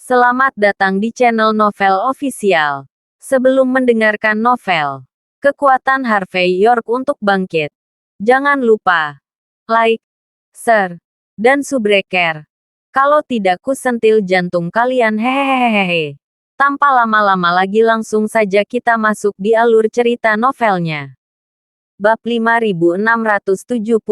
Selamat datang di channel Novel Official. Sebelum mendengarkan novel, kekuatan Harvey York untuk bangkit. Jangan lupa like, share, dan subscribe. Kalau tidak kusentil jantung kalian hehehehe. Tanpa lama-lama lagi langsung saja kita masuk di alur cerita novelnya. Bab 5671.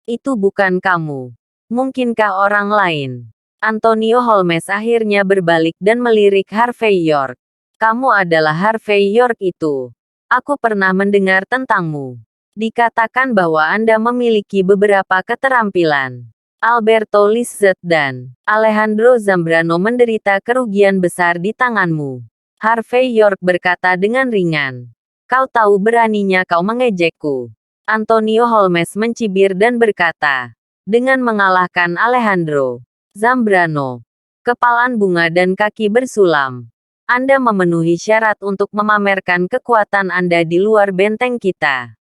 Itu bukan kamu. Mungkinkah orang lain? Antonio Holmes akhirnya berbalik dan melirik Harvey York. Kamu adalah Harvey York itu. Aku pernah mendengar tentangmu. Dikatakan bahwa Anda memiliki beberapa keterampilan. Alberto Lizeth dan Alejandro Zambrano menderita kerugian besar di tanganmu. Harvey York berkata dengan ringan. Kau tahu beraninya kau mengejekku. Antonio Holmes mencibir dan berkata. Dengan mengalahkan Alejandro Zambrano, kepalan bunga dan kaki bersulam. Anda memenuhi syarat untuk memamerkan kekuatan Anda di luar benteng kita.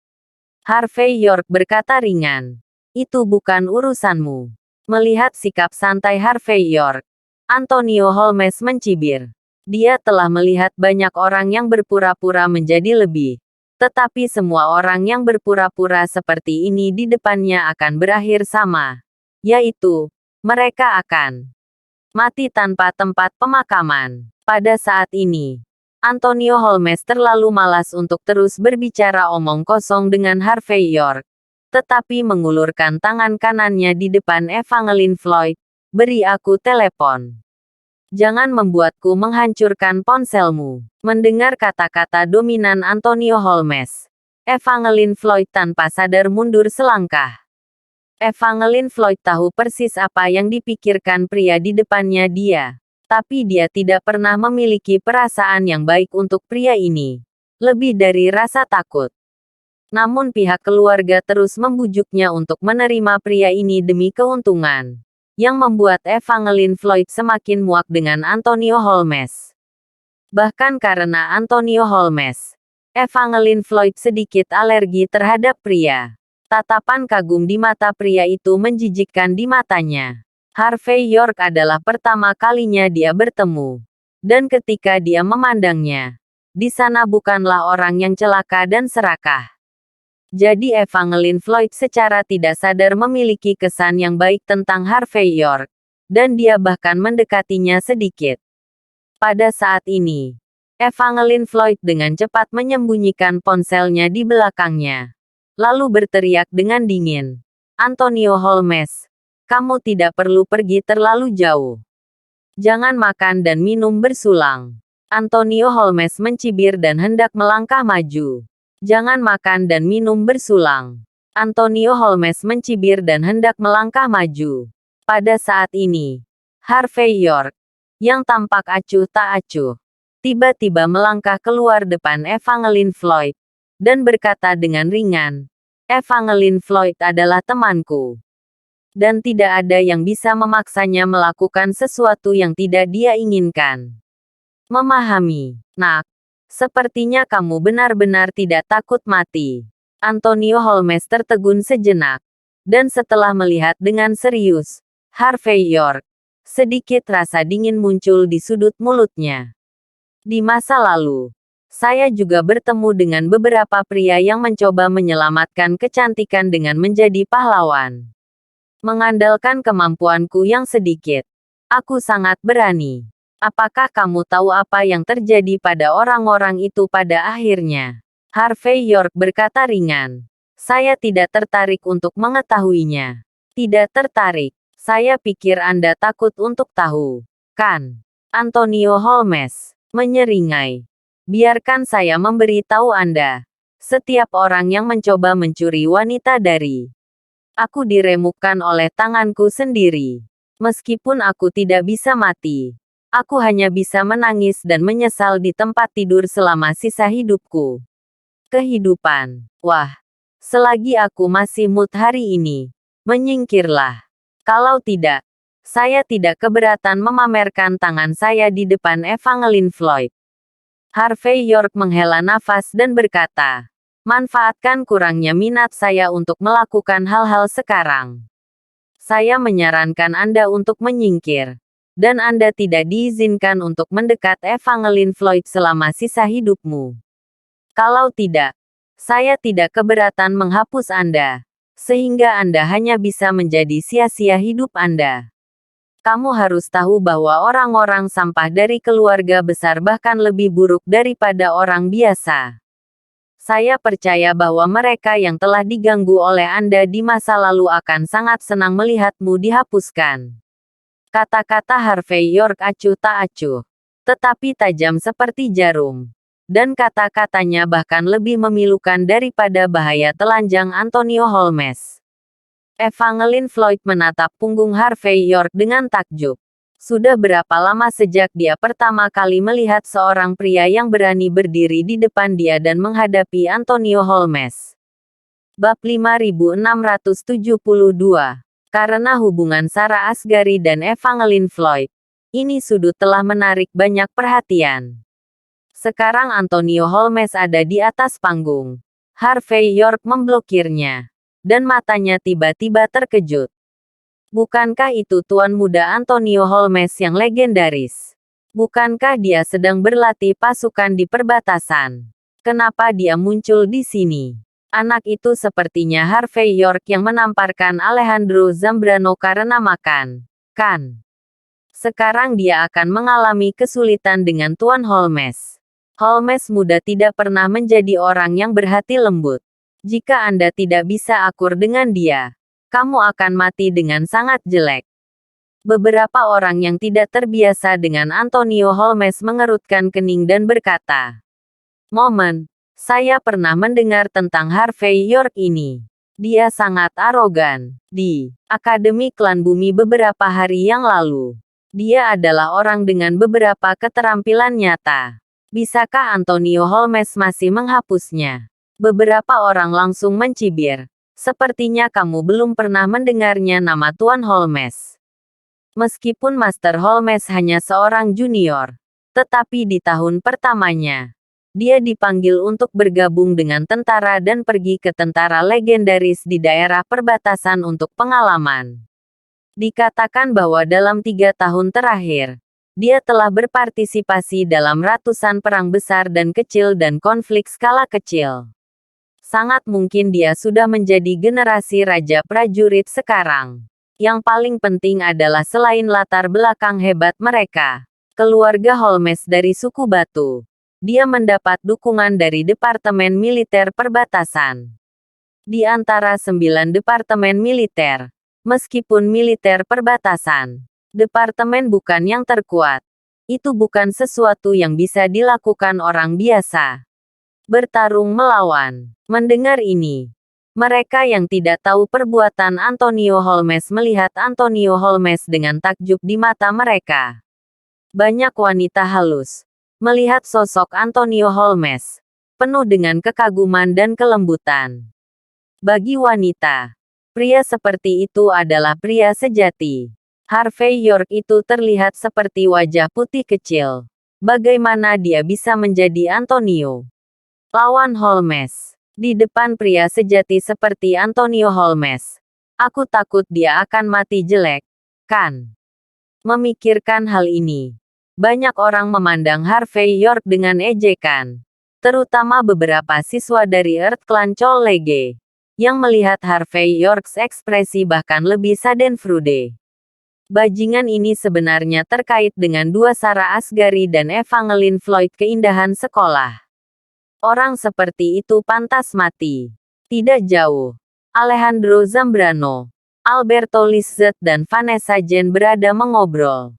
Harvey York berkata ringan. Itu bukan urusanmu. Melihat sikap santai Harvey York, Antonio Holmes mencibir. Dia telah melihat banyak orang yang berpura-pura menjadi lebih. Tetapi semua orang yang berpura-pura seperti ini di depannya akan berakhir sama. Yaitu, mereka akan mati tanpa tempat pemakaman. Pada saat ini, Antonio Holmes terlalu malas untuk terus berbicara omong kosong dengan Harvey York. Tetapi mengulurkan tangan kanannya di depan Evangeline Floyd. Beri aku telepon. Jangan membuatku menghancurkan ponselmu. Mendengar kata-kata dominan Antonio Holmes, Evangeline Floyd tanpa sadar mundur selangkah. Evangeline Floyd tahu persis apa yang dipikirkan pria di depannya dia. Tapi dia tidak pernah memiliki perasaan yang baik untuk pria ini. Lebih dari rasa takut. Namun pihak keluarga terus membujuknya untuk menerima pria ini demi keuntungan. Yang membuat Evangeline Floyd semakin muak dengan Antonio Holmes. Bahkan karena Antonio Holmes, Evangeline Floyd sedikit alergi terhadap pria. Tatapan kagum di mata pria itu menjijikkan di matanya. Harvey York adalah pertama kalinya dia bertemu. Dan ketika dia memandangnya, di sana bukanlah orang yang celaka dan serakah. Jadi Evangeline Floyd secara tidak sadar memiliki kesan yang baik tentang Harvey York. Dan dia bahkan mendekatinya sedikit. Pada saat ini, Evangeline Floyd dengan cepat menyembunyikan ponselnya di belakangnya. Lalu berteriak dengan dingin. Antonio Holmes, kamu tidak perlu pergi terlalu jauh. Jangan makan dan minum bersulang. Antonio Holmes mencibir dan hendak melangkah maju. Jangan makan dan minum bersulang. Antonio Holmes mencibir dan hendak melangkah maju. Pada saat ini, Harvey York, yang tampak acuh tak acuh, tiba-tiba melangkah keluar depan Evangeline Floyd. Dan berkata dengan ringan, Evangeline Floyd adalah temanku. Dan tidak ada yang bisa memaksanya melakukan sesuatu yang tidak dia inginkan. Memahami, nak. Sepertinya kamu benar-benar tidak takut mati. Antonio Holmes tertegun sejenak. Dan setelah melihat dengan serius, Harvey York, sedikit rasa dingin muncul di sudut mulutnya. Di masa lalu, saya juga bertemu dengan beberapa pria yang mencoba menyelamatkan kecantikan dengan menjadi pahlawan. Mengandalkan kemampuanku yang sedikit, aku sangat berani. Apakah kamu tahu apa yang terjadi pada orang-orang itu pada akhirnya? Harvey York berkata ringan. Saya tidak tertarik untuk mengetahuinya. Tidak tertarik. Saya pikir Anda takut untuk tahu. Kan? Antonio Holmes menyeringai. Biarkan saya memberi tahu Anda. Setiap orang yang mencoba mencuri wanita dari aku diremukkan oleh tanganku sendiri. Meskipun aku tidak bisa mati, aku hanya bisa menangis dan menyesal di tempat tidur selama sisa hidupku. Kehidupan. Wah. Selagi aku masih mood hari ini, menyingkirlah. Kalau tidak, saya tidak keberatan memamerkan tangan saya di depan Evangeline Floyd. Harvey York menghela nafas dan berkata, manfaatkan kurangnya minat saya untuk melakukan hal-hal sekarang. Saya menyarankan Anda untuk menyingkir. Dan Anda tidak diizinkan untuk mendekat Evangeline Floyd selama sisa hidupmu. Kalau tidak, saya tidak keberatan menghapus Anda, sehingga Anda hanya bisa menjadi sia-sia hidup Anda. Kamu harus tahu bahwa orang-orang sampah dari keluarga besar bahkan lebih buruk daripada orang biasa. Saya percaya bahwa mereka yang telah diganggu oleh Anda di masa lalu akan sangat senang melihatmu dihapuskan. Kata-kata Harvey York acuh tak acuh, tetapi tajam seperti jarum. Dan kata-katanya bahkan lebih memilukan daripada bahaya telanjang Antonio Holmes. Evangeline Floyd menatap punggung Harvey York dengan takjub. Sudah berapa lama sejak dia pertama kali melihat seorang pria yang berani berdiri di depan dia dan menghadapi Antonio Holmes? Bab 5672. Karena hubungan Sarah Asghari dan Evangeline Floyd, ini sudut telah menarik banyak perhatian. Sekarang Antonio Holmes ada di atas panggung. Harvey York memblokirnya. Dan matanya tiba-tiba terkejut. Bukankah itu Tuan Muda Antonio Holmes yang legendaris? Bukankah dia sedang berlatih pasukan di perbatasan? Kenapa dia muncul di sini? Anak itu sepertinya Harvey York yang menamparkan Alejandro Zambrano karena makan, kan? Sekarang dia akan mengalami kesulitan dengan Tuan Holmes. Holmes muda tidak pernah menjadi orang yang berhati lembut. Jika Anda tidak bisa akur dengan dia, kamu akan mati dengan sangat jelek. Beberapa orang yang tidak terbiasa dengan Antonio Holmes mengerutkan kening dan berkata, "Momen, saya pernah mendengar tentang Harvey York ini. Dia sangat arogan." Di Akademi Klan Bumi beberapa hari yang lalu, dia adalah orang dengan beberapa keterampilan nyata. Bisakah Antonio Holmes masih menghapusnya? Beberapa orang langsung mencibir. Sepertinya kamu belum pernah mendengarnya nama Tuan Holmes. Meskipun Master Holmes hanya seorang junior, tetapi di tahun pertamanya, dia dipanggil untuk bergabung dengan tentara dan pergi ke tentara legendaris di daerah perbatasan untuk pengalaman. Dikatakan bahwa dalam 3 tahun terakhir, dia telah berpartisipasi dalam ratusan perang besar dan kecil dan konflik skala kecil. Sangat mungkin dia sudah menjadi generasi raja prajurit sekarang. Yang paling penting adalah selain latar belakang hebat mereka, keluarga Holmes dari suku Batu, dia mendapat dukungan dari Departemen Militer Perbatasan. Di antara 9 departemen militer, meskipun militer perbatasan, departemen bukan yang terkuat. Itu bukan sesuatu yang bisa dilakukan orang biasa. Bertarung melawan. Mendengar ini, mereka yang tidak tahu perbuatan Antonio Holmes melihat Antonio Holmes dengan takjub di mata mereka. Banyak wanita halus melihat sosok Antonio Holmes, penuh dengan kekaguman dan kelembutan. Bagi wanita, pria seperti itu adalah pria sejati. Harvey York itu terlihat seperti wajah putih kecil. Bagaimana dia bisa menjadi Antonio? Lawan Holmes. Di depan pria sejati seperti Antonio Holmes, aku takut dia akan mati jelek, kan? Memikirkan hal ini, banyak orang memandang Harvey York dengan ejekan. Terutama beberapa siswa dari Earth Clan Chollege, yang melihat Harvey Yorks ekspresi bahkan lebih schadenfreude. Bajingan ini sebenarnya terkait dengan dua Sarah Asghari dan Evangeline Floyd keindahan sekolah. Orang seperti itu pantas mati. Tidak jauh, Alejandro Zambrano, Alberto Lizeth dan Vanessa Jen berada mengobrol.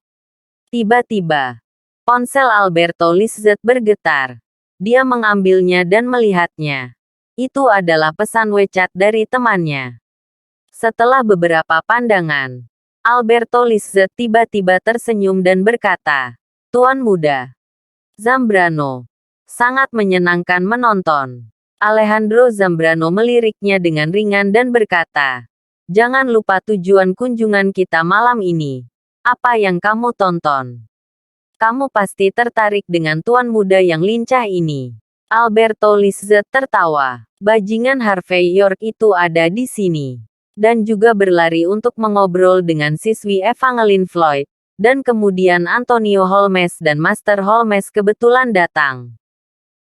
Tiba-tiba, ponsel Alberto Lizeth bergetar. Dia mengambilnya dan melihatnya. Itu adalah pesan WeChat dari temannya. Setelah beberapa pandangan, Alberto Lizeth tiba-tiba tersenyum dan berkata, "Tuan Muda Zambrano, sangat menyenangkan menonton." Alejandro Zambrano meliriknya dengan ringan dan berkata, "Jangan lupa tujuan kunjungan kita malam ini. Apa yang kamu tonton? Kamu pasti tertarik dengan tuan muda yang lincah ini." Alberto Lizeth tertawa. Bajingan Harvey York itu ada di sini. Dan juga berlari untuk mengobrol dengan siswi Evangeline Floyd. Dan kemudian Antonio Holmes dan Master Holmes kebetulan datang.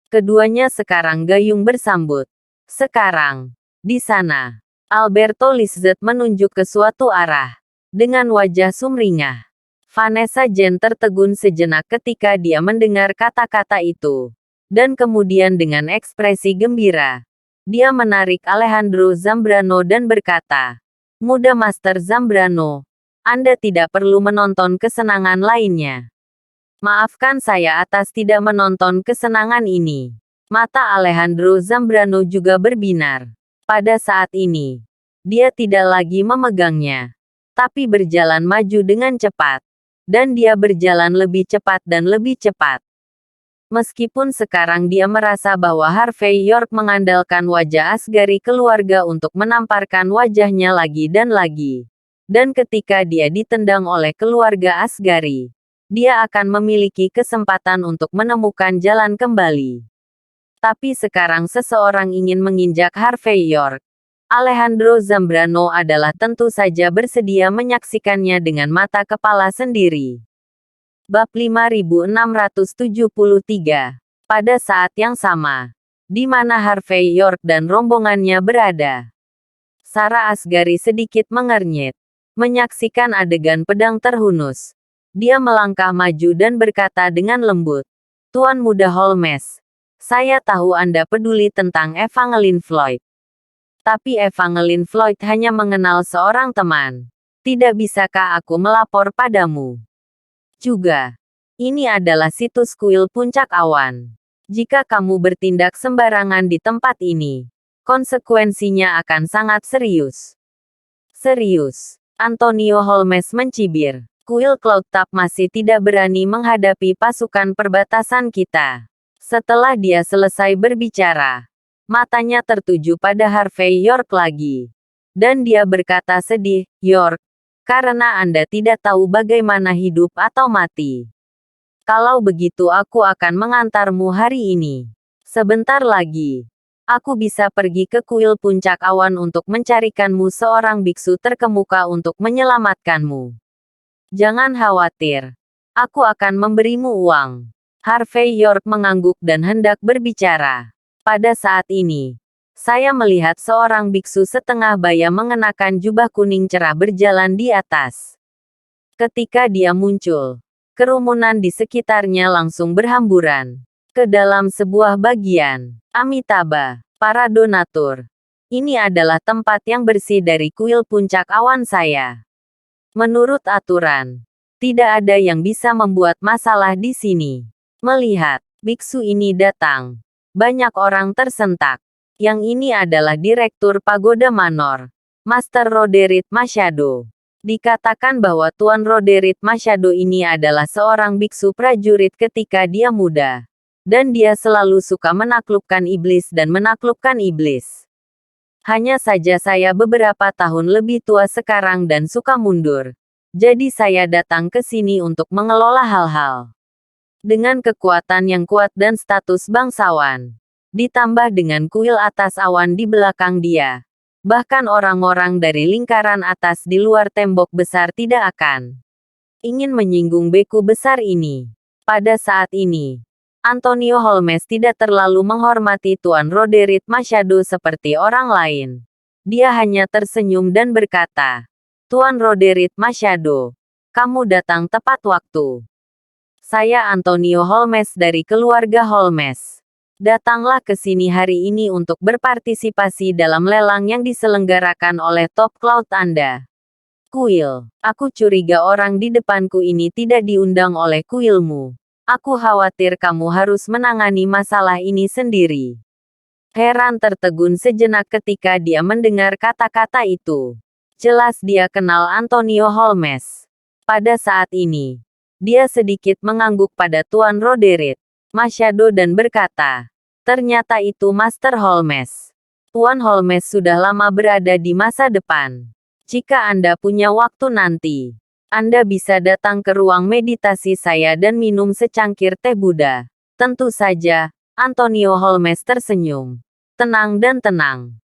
Keduanya sekarang gayung bersambut. Sekarang, di sana, Alberto Lizeth menunjuk ke suatu arah. Dengan wajah sumringah. Vanessa Jen tertegun sejenak ketika dia mendengar kata-kata itu. Dan kemudian dengan ekspresi gembira, dia menarik Alejandro Zambrano dan berkata, "Muda Master Zambrano, Anda tidak perlu menonton kesenangan lainnya. Maafkan saya atas tidak menonton kesenangan ini." Mata Alejandro Zambrano juga berbinar. Pada saat ini, dia tidak lagi memegangnya, tapi berjalan maju dengan cepat. Dan dia berjalan lebih cepat dan lebih cepat. Meskipun sekarang dia merasa bahwa Harvey York mengandalkan wajah asgari keluarga untuk menamparkan wajahnya lagi dan lagi. Dan ketika dia ditendang oleh keluarga asgari, dia akan memiliki kesempatan untuk menemukan jalan kembali. Tapi sekarang seseorang ingin menginjak Harvey York. Alejandro Zambrano adalah tentu saja bersedia menyaksikannya dengan mata kepala sendiri. Bab 5673. Pada saat yang sama, di mana Harvey York dan rombongannya berada, Sarah Asghari sedikit mengernyit. Menyaksikan adegan pedang terhunus, dia melangkah maju dan berkata dengan lembut, "Tuan Muda Holmes, saya tahu Anda peduli tentang Evangeline Floyd. Tapi Evangeline Floyd hanya mengenal seorang teman. Tidak bisakah aku melapor padamu? Juga, ini adalah situs kuil puncak awan. Jika kamu bertindak sembarangan di tempat ini, konsekuensinya akan sangat serius." Serius. Antonio Holmes mencibir. Kuil Cloud Top masih tidak berani menghadapi pasukan perbatasan kita. Setelah dia selesai berbicara, matanya tertuju pada Harvey York lagi. Dan dia berkata sedih, "York, karena Anda tidak tahu bagaimana hidup atau mati. Kalau begitu aku akan mengantarmu hari ini. Sebentar lagi, aku bisa pergi ke kuil puncak awan untuk mencarikanmu seorang biksu terkemuka untuk menyelamatkanmu. Jangan khawatir, aku akan memberimu uang." Harvey York mengangguk dan hendak berbicara. Pada saat ini, saya melihat seorang biksu setengah baya mengenakan jubah kuning cerah berjalan di atas. Ketika dia muncul, kerumunan di sekitarnya langsung berhamburan ke dalam sebuah bagian. Amitabha, para donatur. Ini adalah tempat yang bersih dari kuil puncak awan saya. Menurut aturan, tidak ada yang bisa membuat masalah di sini. Melihat biksu ini datang, banyak orang tersentak. Yang ini adalah Direktur Pagoda Manor, Master Roderick Machado. Dikatakan bahwa Tuan Roderick Machado ini adalah seorang biksu prajurit ketika dia muda. Dan dia selalu suka menaklukkan iblis dan menaklukkan iblis. Hanya saja saya beberapa tahun lebih tua sekarang dan suka mundur. Jadi saya datang ke sini untuk mengelola hal-hal. Dengan kekuatan yang kuat dan status bangsawan, ditambah dengan kuil atas awan di belakang dia, bahkan orang-orang dari lingkaran atas di luar tembok besar tidak akan ingin menyinggung beku besar ini. Pada saat ini, Antonio Holmes tidak terlalu menghormati Tuan Roderick Machado seperti orang lain. Dia hanya tersenyum dan berkata, "Tuan Roderick Machado, kamu datang tepat waktu. Saya Antonio Holmes dari keluarga Holmes. Datanglah ke sini hari ini untuk berpartisipasi dalam lelang yang diselenggarakan oleh Top Cloud Anda. Kuil, aku curiga orang di depanku ini tidak diundang oleh kuilmu. Aku khawatir kamu harus menangani masalah ini sendiri." Heran tertegun sejenak ketika dia mendengar kata-kata itu. Jelas dia kenal Antonio Holmes. Pada saat ini, dia sedikit mengangguk pada Tuan Roderick Machado dan berkata, "Ternyata itu Master Holmes. Tuan Holmes sudah lama berada di masa depan. Jika Anda punya waktu nanti, Anda bisa datang ke ruang meditasi saya dan minum secangkir teh Buddha." Tentu saja, Antonio Holmes tersenyum. Tenang dan tenang.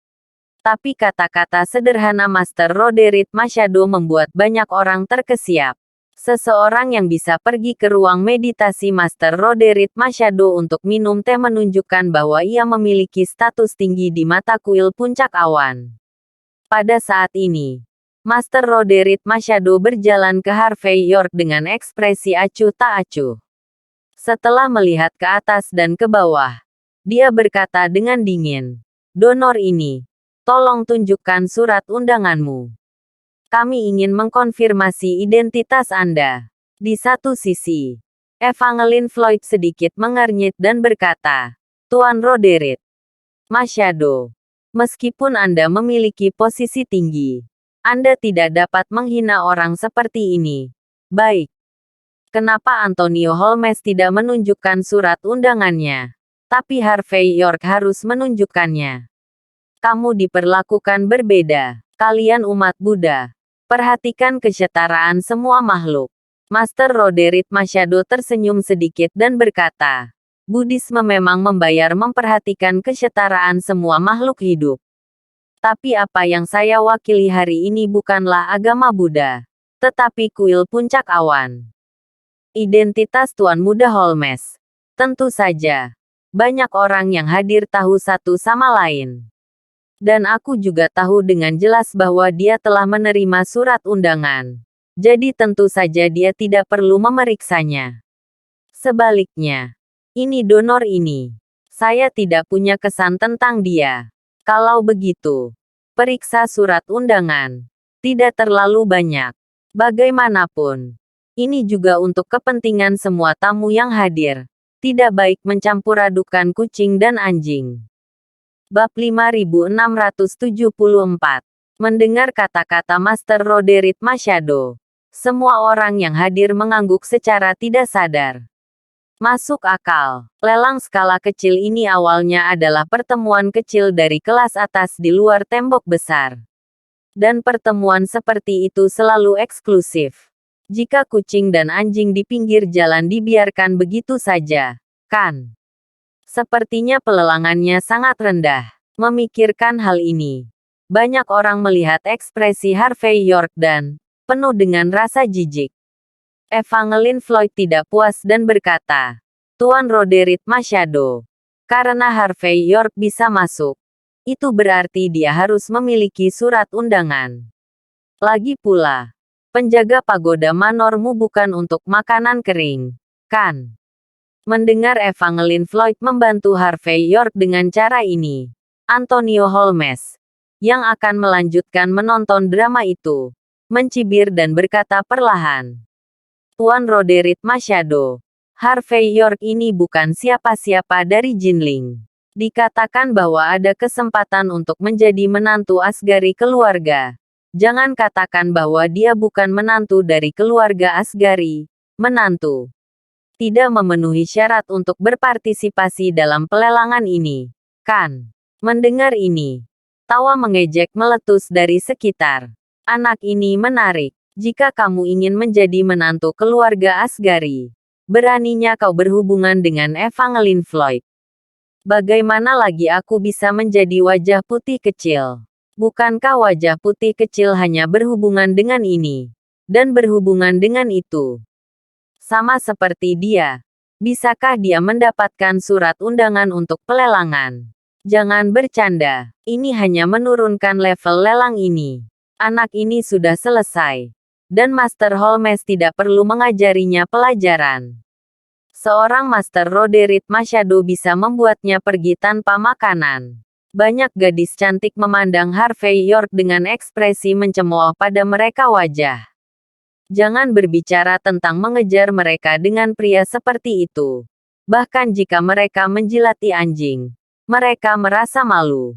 Tapi kata-kata sederhana Master Roderick Machado membuat banyak orang terkesiap. Seseorang yang bisa pergi ke ruang meditasi Master Roderick Machado untuk minum teh menunjukkan bahwa ia memiliki status tinggi di mata kuil puncak awan. Pada saat ini, Master Roderick Machado berjalan ke Harvey York dengan ekspresi acuh tak acuh. Setelah melihat ke atas dan ke bawah, dia berkata dengan dingin, "Donor ini, tolong tunjukkan surat undanganmu. Kami ingin mengkonfirmasi identitas Anda." Di satu sisi, Evangeline Floyd sedikit mengernyit dan berkata, "Tuan Roderick Machado, meskipun Anda memiliki posisi tinggi, Anda tidak dapat menghina orang seperti ini. Baik. Kenapa Antonio Holmes tidak menunjukkan surat undangannya? Tapi Harvey York harus menunjukkannya. Kamu diperlakukan berbeda. Kalian umat Buddha. Perhatikan kesetaraan semua makhluk." Master Roderick Machado tersenyum sedikit dan berkata, "Buddhisme memang memperhatikan kesetaraan semua makhluk hidup. Tapi apa yang saya wakili hari ini bukanlah agama Buddha, tetapi kuil puncak awan." Identitas Tuan Muda Holmes. Tentu saja, banyak orang yang hadir tahu satu sama lain. Dan aku juga tahu dengan jelas bahwa dia telah menerima surat undangan. Jadi tentu saja dia tidak perlu memeriksanya. Sebaliknya, ini donor ini. Saya tidak punya kesan tentang dia. Kalau begitu, periksa surat undangan. Tidak terlalu banyak. Bagaimanapun, ini juga untuk kepentingan semua tamu yang hadir. Tidak baik mencampuradukan kucing dan anjing. Bab 5674. Mendengar kata-kata Master Roderick Machado, semua orang yang hadir mengangguk secara tidak sadar. Masuk akal. Lelang skala kecil ini awalnya adalah pertemuan kecil dari kelas atas di luar tembok besar. Dan pertemuan seperti itu selalu eksklusif. Jika kucing dan anjing di pinggir jalan dibiarkan begitu saja, kan? Sepertinya pelelangannya sangat rendah. Memikirkan hal ini, banyak orang melihat ekspresi Harvey York dan penuh dengan rasa jijik. Evangeline Floyd tidak puas dan berkata, "Tuan Roderick Machado, karena Harvey York bisa masuk, itu berarti dia harus memiliki surat undangan. Lagi pula, penjaga pagoda manormu bukan untuk makanan kering, kan?" Mendengar Evangeline Floyd membantu Harvey York dengan cara ini, Antonio Holmes, yang akan melanjutkan menonton drama itu, mencibir dan berkata perlahan, "Tuan Roderick Machado, Harvey York ini bukan siapa-siapa dari Jinling. Dikatakan bahwa ada kesempatan untuk menjadi menantu Asgari keluarga. Jangan katakan bahwa dia bukan menantu dari keluarga Asgari, menantu. Tidak memenuhi syarat untuk berpartisipasi dalam pelelangan ini, kan?" Mendengar ini, tawa mengejek meletus dari sekitar. "Anak ini menarik. Jika kamu ingin menjadi menantu keluarga Asgari, beraninya kau berhubungan dengan Evangeline Floyd. Bagaimana lagi aku bisa menjadi wajah putih kecil? Bukankah wajah putih kecil hanya berhubungan dengan ini, dan berhubungan dengan itu? Sama seperti dia. Bisakah dia mendapatkan surat undangan untuk pelelangan? Jangan bercanda. Ini hanya menurunkan level lelang ini. Anak ini sudah selesai. Dan Master Holmes tidak perlu mengajarinya pelajaran. Seorang Master Roderick Machado bisa membuatnya pergi tanpa makanan." Banyak gadis cantik memandang Harvey York dengan ekspresi mencemooh pada mereka wajah. Jangan berbicara tentang mengejar mereka dengan pria seperti itu. Bahkan jika mereka menjilati anjing, mereka merasa malu.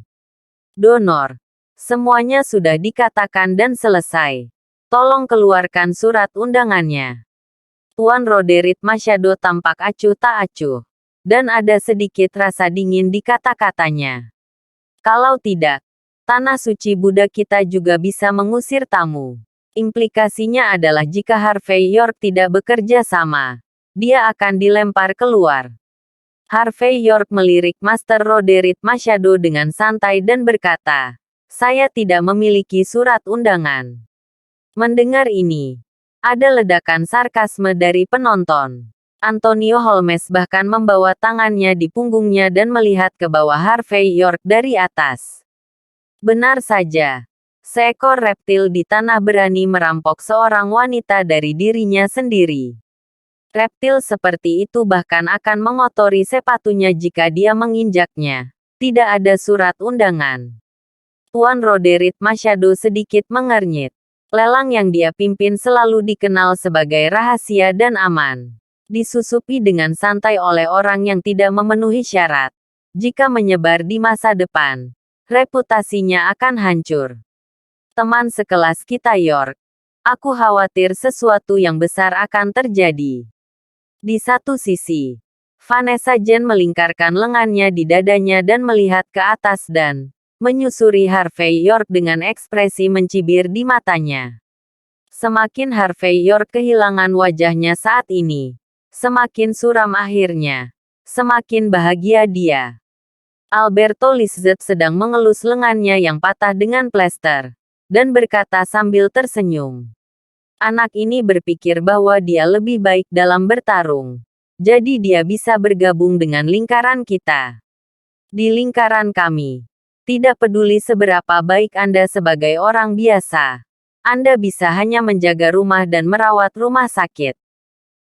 "Donor, semuanya sudah dikatakan dan selesai. Tolong keluarkan surat undangannya." Tuan Roderick Machado tampak acuh tak acuh. Dan ada sedikit rasa dingin di kata-katanya. "Kalau tidak, tanah suci Buddha kita juga bisa mengusir tamu. Implikasinya adalah jika Harvey York tidak bekerja sama, dia akan dilempar keluar." Harvey York melirik Master Roderick Machado dengan santai dan berkata, "Saya tidak memiliki surat undangan." Mendengar ini, Ada ledakan sarkasme dari penonton. Antonio Holmes bahkan membawa tangannya di punggungnya dan melihat ke bawah Harvey York dari atas. Benar saja. Seekor reptil di tanah berani merampok seorang wanita dari dirinya sendiri. Reptil seperti itu bahkan akan mengotori sepatunya jika dia menginjaknya. Tidak ada surat undangan. Tuan Roderick Machado sedikit mengernyit. Lelang yang dia pimpin selalu dikenal sebagai rahasia dan aman. Disusupi dengan santai oleh orang yang tidak memenuhi syarat. Jika menyebar di masa depan, reputasinya akan hancur. Teman sekelas kita York. Aku khawatir sesuatu yang besar akan terjadi. Di satu sisi, Vanessa Jane melingkarkan lengannya di dadanya dan melihat ke atas dan menyusuri Harvey York dengan ekspresi mencibir di matanya. Semakin Harvey York kehilangan wajahnya saat ini, semakin suram akhirnya. Semakin bahagia dia. Alberto Lizette sedang mengelus lengannya yang patah dengan plester, dan berkata sambil tersenyum. Anak ini berpikir bahwa dia lebih baik dalam bertarung. Jadi dia bisa bergabung dengan lingkaran kita. Di lingkaran kami. Tidak peduli seberapa baik Anda sebagai orang biasa. Anda bisa hanya menjaga rumah dan merawat rumah sakit.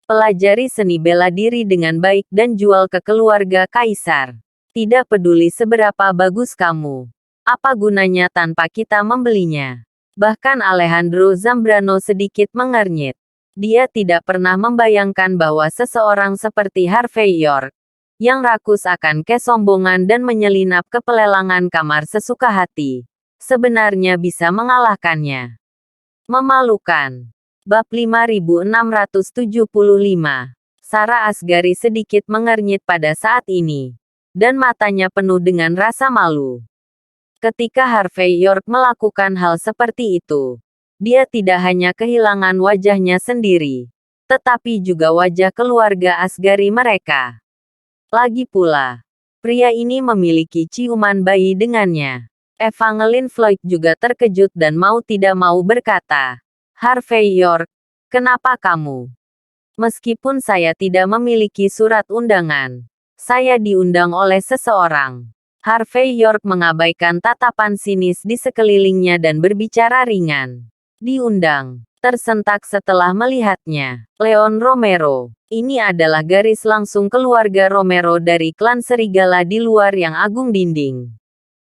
Pelajari seni bela diri dengan baik dan jual ke keluarga kaisar. Tidak peduli seberapa bagus kamu. Apa gunanya tanpa kita membelinya? Bahkan Alejandro Zambrano sedikit mengernyit. Dia tidak pernah membayangkan bahwa seseorang seperti Harvey York, yang rakus akan kesombongan dan menyelinap ke pelelangan kamar sesuka hati, sebenarnya bisa mengalahkannya. Memalukan. Bab 5675. Sarah Asghari sedikit mengernyit pada saat ini, dan matanya penuh dengan rasa malu. Ketika Harvey York melakukan hal seperti itu, dia tidak hanya kehilangan wajahnya sendiri, tetapi juga wajah keluarga Asghari mereka. Lagi pula, pria ini memiliki ciuman bayi dengannya. Evangeline Floyd juga terkejut dan mau tidak mau berkata, Harvey York, kenapa kamu? Meskipun saya tidak memiliki surat undangan, saya diundang oleh seseorang. Harvey York mengabaikan tatapan sinis di sekelilingnya dan berbicara ringan. Diundang. Tersentak setelah melihatnya. Leon Romero. Ini adalah garis langsung keluarga Romero dari klan serigala di luar yang agung dinding.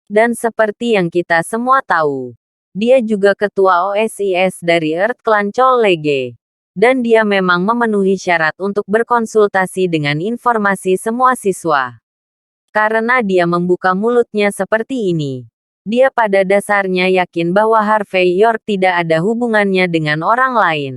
Dan seperti yang kita semua tahu, dia juga ketua OSIS dari Earth Clan Chol Lege. Dan dia memang memenuhi syarat untuk berkonsultasi dengan informasi semua siswa. Karena dia membuka mulutnya seperti ini, dia pada dasarnya yakin bahwa Harvey York tidak ada hubungannya dengan orang lain.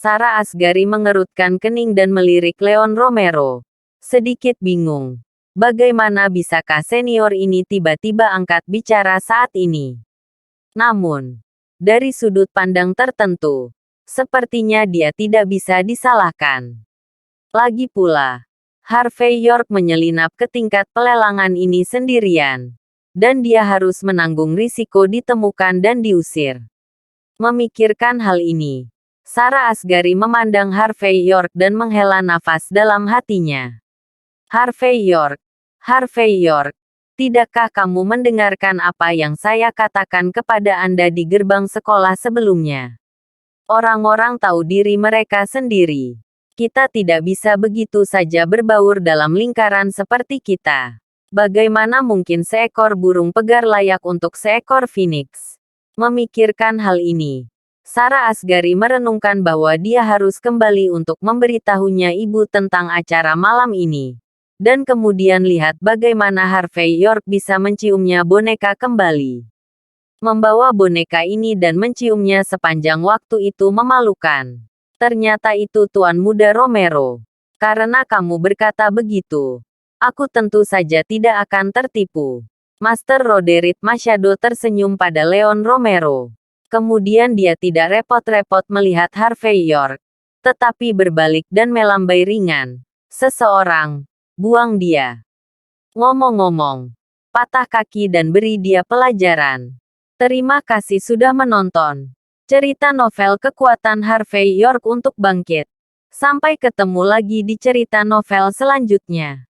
Sarah Asghari mengerutkan kening dan melirik Leon Romero. Sedikit bingung. Bagaimana bisakah senior ini tiba-tiba angkat bicara saat ini? Namun, dari sudut pandang tertentu, sepertinya dia tidak bisa disalahkan. Lagi pula, Harvey York menyelinap ke tingkat pelelangan ini sendirian. Dan dia harus menanggung risiko ditemukan dan diusir. Memikirkan hal ini, Sarah Asghari memandang Harvey York dan menghela nafas dalam hatinya. Harvey York, tidakkah kamu mendengarkan apa yang saya katakan kepada Anda di gerbang sekolah sebelumnya? Orang-orang tahu diri mereka sendiri. Kita tidak bisa begitu saja berbaur dalam lingkaran seperti kita. Bagaimana mungkin seekor burung pegar layak untuk seekor phoenix? Memikirkan hal ini, Sarah Asghari merenungkan bahwa dia harus kembali untuk memberitahunya ibu tentang acara malam ini. Dan kemudian lihat bagaimana Harvey York bisa menciumnya boneka kembali. Membawa boneka ini dan menciumnya sepanjang waktu itu memalukan. Ternyata itu Tuan Muda Romero. Karena kamu berkata begitu, aku tentu saja tidak akan tertipu. Master Roderick Machado tersenyum pada Leon Romero. Kemudian dia tidak repot-repot melihat Harvey York, tetapi berbalik dan melambai ringan. Seseorang, buang dia. Ngomong-ngomong, patah kaki dan beri dia pelajaran. Terima kasih sudah menonton. Cerita novel Kekuatan Harvey York untuk Bangkit. Sampai ketemu lagi di cerita novel selanjutnya.